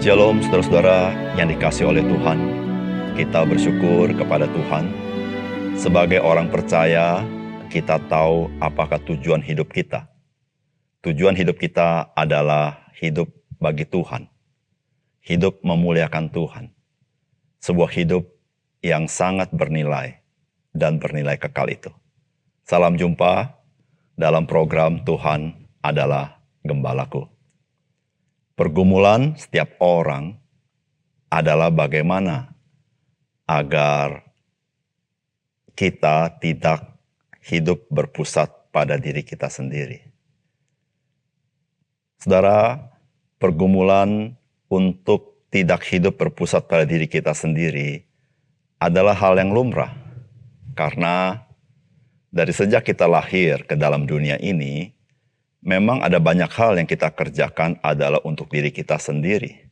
Shalom saudara-saudara yang dikasihi oleh Tuhan. Kita bersyukur kepada Tuhan. Sebagai orang percaya, kita tahu apakah tujuan hidup kita. Tujuan hidup kita adalah hidup bagi Tuhan. Hidup memuliakan Tuhan. Sebuah hidup yang sangat bernilai dan bernilai kekal itu. Salam jumpa dalam program Tuhan adalah Gembalaku. Pergumulan setiap orang adalah bagaimana agar kita tidak hidup berpusat pada diri kita sendiri. Saudara, pergumulan untuk tidak hidup berpusat pada diri kita sendiri adalah hal yang lumrah. Karena dari sejak kita lahir ke dalam dunia ini, memang ada banyak hal yang kita kerjakan adalah untuk diri kita sendiri.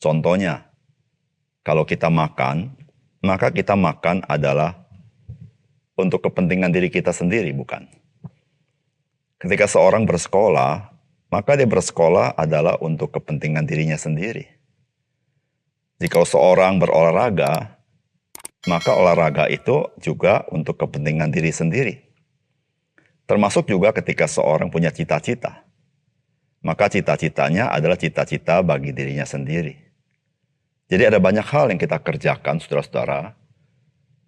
Contohnya, kalau kita makan, maka kita makan adalah untuk kepentingan diri kita sendiri, bukan? Ketika seorang bersekolah, maka dia bersekolah adalah untuk kepentingan dirinya sendiri. Jika seorang berolahraga, maka olahraga itu juga untuk kepentingan diri sendiri. Termasuk juga ketika seorang punya cita-cita. Maka cita-citanya adalah cita-cita bagi dirinya sendiri. Jadi ada banyak hal yang kita kerjakan, saudara-saudara,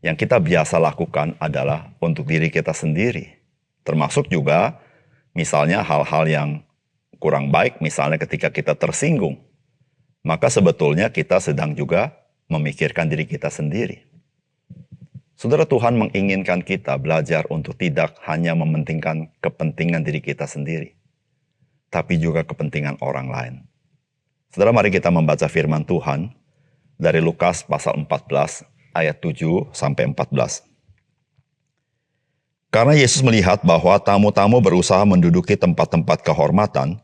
yang kita biasa lakukan adalah untuk diri kita sendiri. Termasuk juga misalnya hal-hal yang kurang baik, misalnya ketika kita tersinggung. Maka sebetulnya kita sedang juga memikirkan diri kita sendiri. Saudara, Tuhan menginginkan kita belajar untuk tidak hanya mementingkan kepentingan diri kita sendiri, tapi juga kepentingan orang lain. Saudara, mari kita membaca firman Tuhan dari Lukas pasal 14 ayat 7 sampai 14. Karena Yesus melihat bahwa tamu-tamu berusaha menduduki tempat-tempat kehormatan,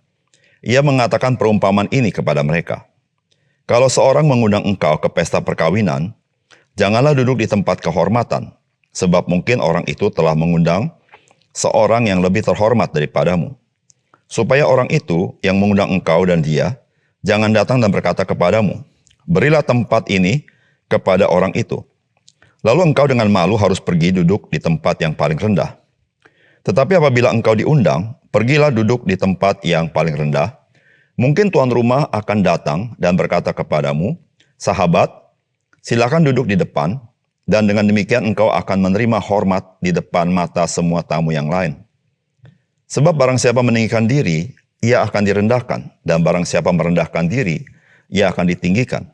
ia mengatakan perumpamaan ini kepada mereka. Kalau seorang mengundang engkau ke pesta perkawinan, janganlah duduk di tempat kehormatan, sebab mungkin orang itu telah mengundang seorang yang lebih terhormat daripadamu. Supaya orang itu yang mengundang engkau dan dia, jangan datang dan berkata kepadamu, berilah tempat ini kepada orang itu. Lalu engkau dengan malu harus pergi duduk di tempat yang paling rendah. Tetapi apabila engkau diundang, pergilah duduk di tempat yang paling rendah. Mungkin tuan rumah akan datang dan berkata kepadamu, sahabat, silakan duduk di depan, dan dengan demikian engkau akan menerima hormat di depan mata semua tamu yang lain. Sebab barang siapa meninggikan diri, ia akan direndahkan, dan barang siapa merendahkan diri, ia akan ditinggikan.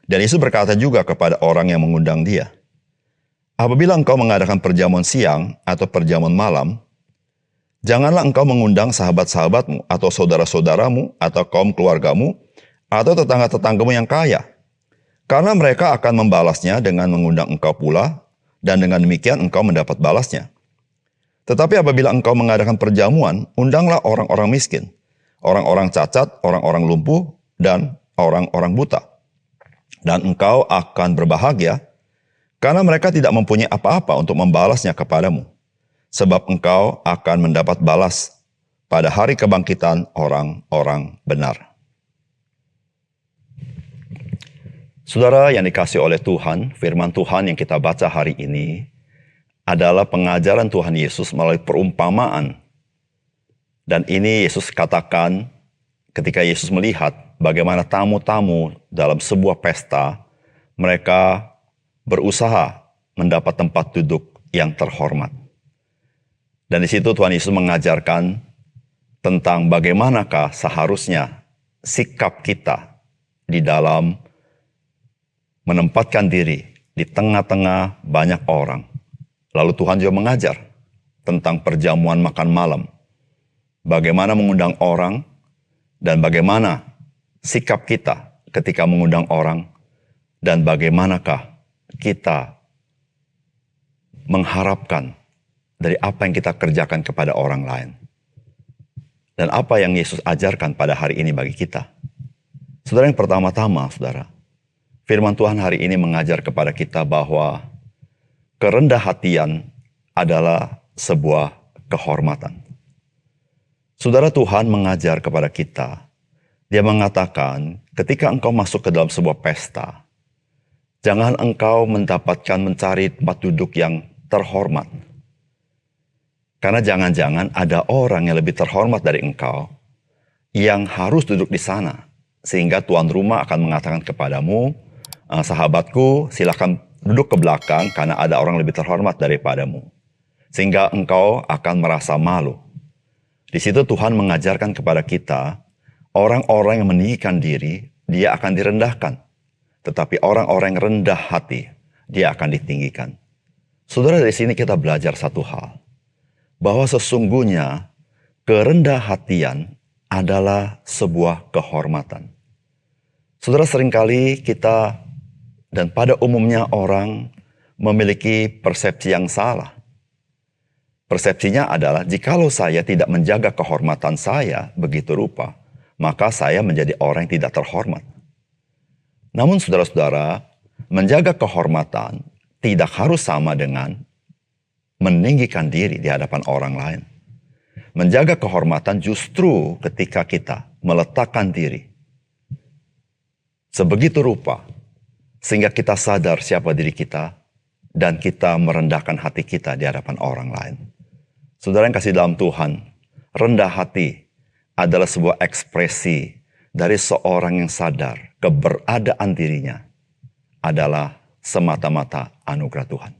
Dan Yesus berkata juga kepada orang yang mengundang dia, apabila engkau mengadakan perjamuan siang atau perjamuan malam, janganlah engkau mengundang sahabat-sahabatmu, atau saudara-saudaramu, atau kaum keluargamu, atau tetangga-tetanggamu yang kaya, karena mereka akan membalasnya dengan mengundang engkau pula, dan dengan demikian engkau mendapat balasnya. Tetapi apabila engkau mengadakan perjamuan, undanglah orang-orang miskin, orang-orang cacat, orang-orang lumpuh, dan orang-orang buta. Dan engkau akan berbahagia, karena mereka tidak mempunyai apa-apa untuk membalasnya kepadamu. Sebab engkau akan mendapat balas pada hari kebangkitan orang-orang benar. Saudara yang dikasihi oleh Tuhan, firman Tuhan yang kita baca hari ini adalah pengajaran Tuhan Yesus melalui perumpamaan. Dan ini Yesus katakan ketika Yesus melihat bagaimana tamu-tamu dalam sebuah pesta, mereka berusaha mendapat tempat duduk yang terhormat. Dan di situ Tuhan Yesus mengajarkan tentang bagaimanakah seharusnya sikap kita di dalam menempatkan diri di tengah-tengah banyak orang. Lalu Tuhan juga mengajar tentang perjamuan makan malam. Bagaimana mengundang orang dan bagaimana sikap kita ketika mengundang orang dan bagaimanakah kita mengharapkan dari apa yang kita kerjakan kepada orang lain. Dan apa yang Yesus ajarkan pada hari ini bagi kita. Saudara, yang pertama-tama, saudara, firman Tuhan hari ini mengajar kepada kita bahwa kerendah hatian adalah sebuah kehormatan. Saudara, Tuhan mengajar kepada kita. Dia mengatakan, ketika engkau masuk ke dalam sebuah pesta, jangan engkau mencari tempat duduk yang terhormat. Karena jangan-jangan ada orang yang lebih terhormat dari engkau yang harus duduk di sana. Sehingga tuan rumah akan mengatakan kepadamu, sahabatku silakan duduk ke belakang karena ada orang lebih terhormat daripadamu. Sehingga engkau akan merasa malu. Di situ Tuhan mengajarkan kepada kita, orang-orang yang meninggikan diri, dia akan direndahkan. Tetapi orang-orang yang rendah hati, dia akan ditinggikan. Saudara, dari sini kita belajar satu hal. Bahwa sesungguhnya kerendah hatian adalah sebuah kehormatan. Saudara, seringkali kita dan pada umumnya orang memiliki persepsi yang salah. Persepsinya adalah jikalau saya tidak menjaga kehormatan saya begitu rupa, maka saya menjadi orang yang tidak terhormat. Namun saudara-saudara, menjaga kehormatan tidak harus sama dengan meninggikan diri di hadapan orang lain. Menjaga kehormatan justru ketika kita meletakkan diri sebegitu rupa, sehingga kita sadar siapa diri kita, dan kita merendahkan hati kita di hadapan orang lain. Saudara yang kasih dalam Tuhan, rendah hati adalah sebuah ekspresi dari seorang yang sadar keberadaan dirinya adalah semata-mata anugerah Tuhan.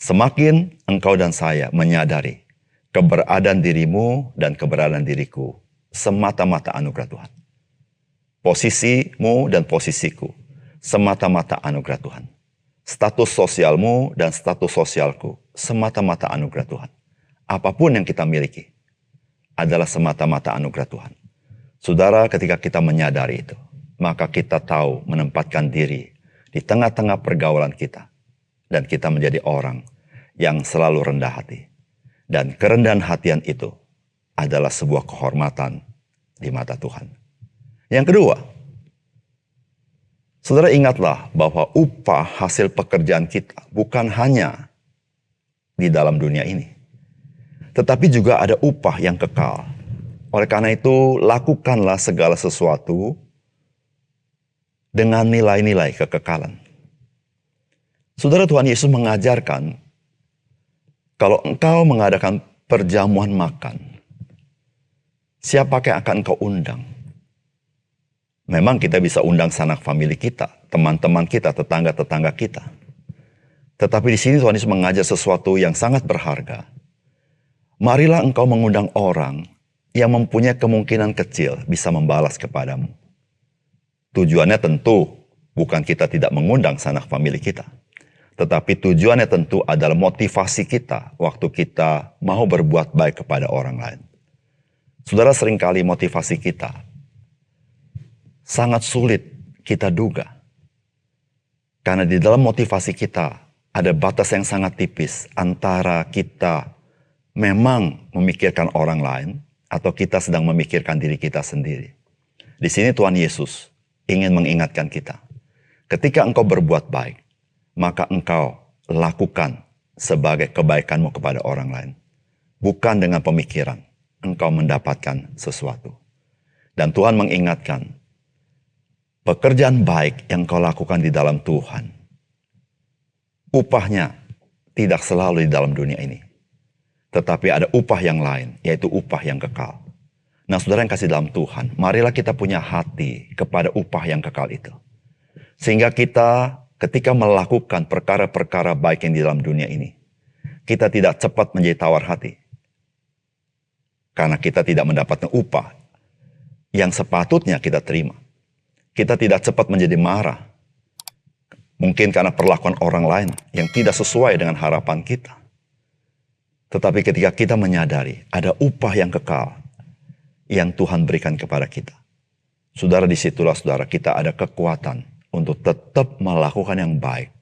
Semakin engkau dan saya menyadari keberadaan dirimu dan keberadaan diriku semata-mata anugerah Tuhan. Posisimu dan posisiku semata-mata anugerah Tuhan. Status sosialmu dan status sosialku semata-mata anugerah Tuhan. Apapun yang kita miliki adalah semata-mata anugerah Tuhan. Saudara, ketika kita menyadari itu, maka kita tahu menempatkan diri di tengah-tengah pergaulan kita. Dan kita menjadi orang yang selalu rendah hati. Dan kerendahan hatian itu adalah sebuah kehormatan di mata Tuhan. Yang kedua, saudara ingatlah bahwa upah hasil pekerjaan kita bukan hanya di dalam dunia ini. Tetapi juga ada upah yang kekal. Oleh karena itu, lakukanlah segala sesuatu dengan nilai-nilai kekekalan. Saudara, Tuhan Yesus mengajarkan, kalau engkau mengadakan perjamuan makan, siapa yang akan engkau undang? Memang kita bisa undang sanak famili kita, teman-teman kita, tetangga-tetangga kita. Tetapi di sini Tuhan Yesus mengajar sesuatu yang sangat berharga. Marilah engkau mengundang orang yang mempunyai kemungkinan kecil bisa membalas kepadamu. Tujuannya tentu bukan kita tidak mengundang sanak famili kita. Tetapi tujuannya tentu adalah motivasi kita waktu kita mau berbuat baik kepada orang lain. Saudara, seringkali motivasi kita sangat sulit kita duga. Karena di dalam motivasi kita ada batas yang sangat tipis antara kita memang memikirkan orang lain atau kita sedang memikirkan diri kita sendiri. Di sini Tuhan Yesus ingin mengingatkan kita. Ketika engkau berbuat baik, maka engkau lakukan sebagai kebaikanmu kepada orang lain. Bukan dengan pemikiran engkau mendapatkan sesuatu. Dan Tuhan mengingatkan, pekerjaan baik yang kau lakukan di dalam Tuhan, upahnya tidak selalu di dalam dunia ini. Tetapi ada upah yang lain, yaitu upah yang kekal. Nah, saudara yang kasih dalam Tuhan, marilah kita punya hati kepada upah yang kekal itu. Sehingga kita ketika melakukan perkara-perkara baik yang di dalam dunia ini, kita tidak cepat menjadi tawar hati. Karena kita tidak mendapatkan upah yang sepatutnya kita terima. Kita tidak cepat menjadi marah. Mungkin karena perlakuan orang lain yang tidak sesuai dengan harapan kita. Tetapi ketika kita menyadari ada upah yang kekal yang Tuhan berikan kepada kita. Saudara, disitulah saudara kita ada kekuatan untuk tetap melakukan yang baik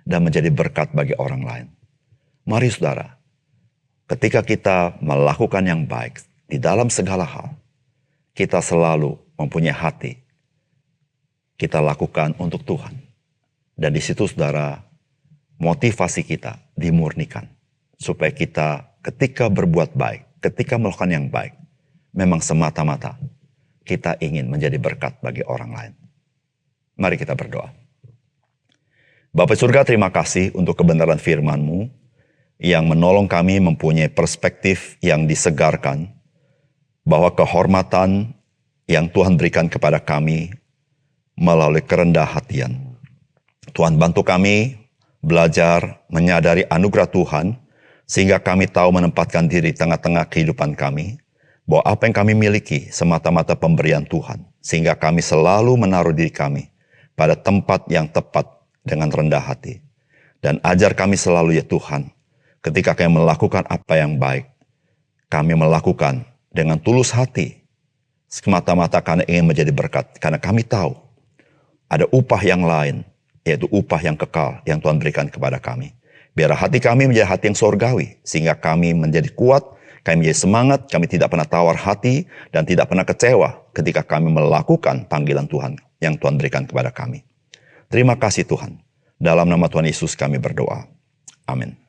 dan menjadi berkat bagi orang lain. Mari saudara, ketika kita melakukan yang baik di dalam segala hal, kita selalu mempunyai hati. Kita lakukan untuk Tuhan. Dan di situ saudara, motivasi kita dimurnikan. Supaya kita ketika berbuat baik, ketika melakukan yang baik, memang semata-mata kita ingin menjadi berkat bagi orang lain. Mari kita berdoa. Bapa surga, terima kasih untuk kebenaran firman-Mu yang menolong kami mempunyai perspektif yang disegarkan, bahwa kehormatan yang Tuhan berikan kepada kami melalui kerendah hatian. Tuhan, bantu kami belajar menyadari anugerah Tuhan, sehingga kami tahu menempatkan diri tengah-tengah kehidupan kami, bahwa apa yang kami miliki semata-mata pemberian Tuhan, sehingga kami selalu menaruh diri kami pada tempat yang tepat dengan rendah hati. Dan ajar kami selalu, ya Tuhan, ketika kami melakukan apa yang baik, kami melakukan dengan tulus hati, semata-mata karena ingin menjadi berkat, karena kami tahu ada upah yang lain, yaitu upah yang kekal yang Tuhan berikan kepada kami. Biar hati kami menjadi hati yang surgawi, sehingga kami menjadi kuat, kami menjadi semangat, kami tidak pernah tawar hati, dan tidak pernah kecewa ketika kami melakukan panggilan Tuhan yang Tuhan berikan kepada kami. Terima kasih Tuhan. Dalam nama Tuhan Yesus kami berdoa. Amin.